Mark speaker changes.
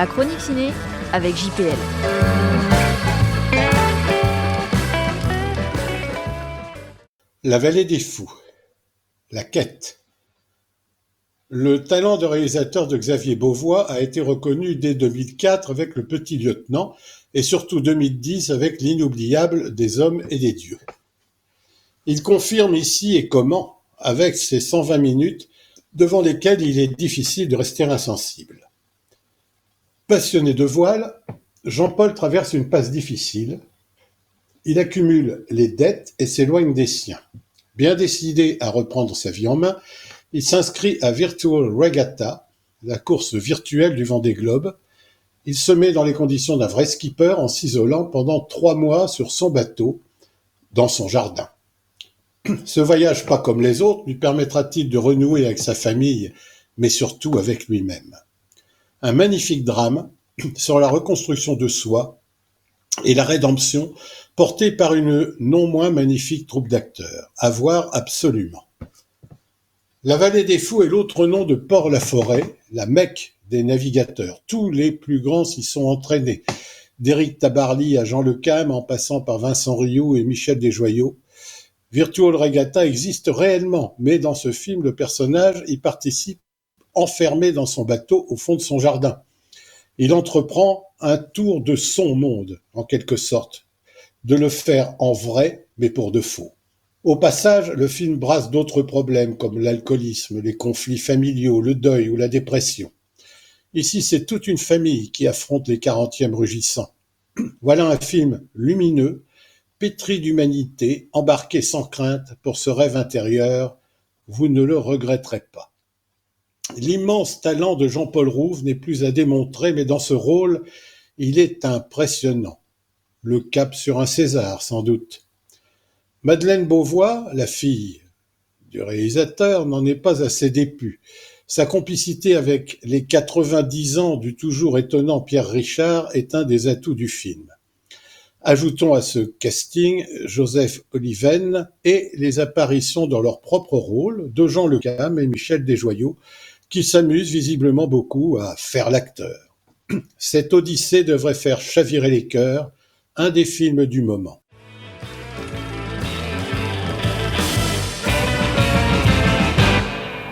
Speaker 1: La chronique ciné avec JPL.
Speaker 2: La vallée des fous, la quête. Le talent de réalisateur de Xavier Beauvois a été reconnu dès 2004 avec Le Petit Lieutenant et surtout 2010 avec L'inoubliable des hommes et des dieux. Il confirme ici et comment avec ses 120 minutes devant lesquelles il est difficile de rester insensible. Passionné de voile, Jean-Paul traverse une passe difficile. Il accumule les dettes et s'éloigne des siens. Bien décidé à reprendre sa vie en main, il s'inscrit à Virtual Regatta, la course virtuelle du Vendée Globe. Il se met dans les conditions d'un vrai skipper en s'isolant pendant 3 mois sur son bateau, dans son jardin. Ce voyage, pas comme les autres, lui permettra-t-il de renouer avec sa famille, mais surtout avec lui-même. Un magnifique drame sur la reconstruction de soi et la rédemption portée par une non moins magnifique troupe d'acteurs. À voir absolument. La vallée des fous est l'autre nom de Port-la-Forêt, la Mecque des navigateurs. Tous les plus grands s'y sont entraînés. D'Éric Tabarly à Jean Le Cam, en passant par Vincent Rioux et Michel Desjoyaux. Virtual Regatta existe réellement, mais dans ce film, le personnage y participe enfermé dans son bateau au fond de son jardin. Il entreprend un tour de son monde, en quelque sorte, de le faire en vrai, mais pour de faux. Au passage, le film brasse d'autres problèmes comme l'alcoolisme, les conflits familiaux, le deuil ou la dépression. Ici, c'est toute une famille qui affronte les 40e rugissants. Voilà un film lumineux, pétri d'humanité, embarqué sans crainte pour ce rêve intérieur. Vous ne le regretterez pas. L'immense talent de Jean-Paul Rouve n'est plus à démontrer, mais dans ce rôle, il est impressionnant. Le cap sur un César, sans doute. Madeleine Beauvois, la fille du réalisateur, n'en est pas à ses débuts. Sa complicité avec les 90 ans du toujours étonnant Pierre Richard est un des atouts du film. Ajoutons à ce casting Joseph Oliven et les apparitions dans leur propre rôle de Jean Le Cam et Michel Desjoyaux, qui s'amusent visiblement beaucoup à faire l'acteur. Cette odyssée devrait faire chavirer les cœurs, un des films du moment.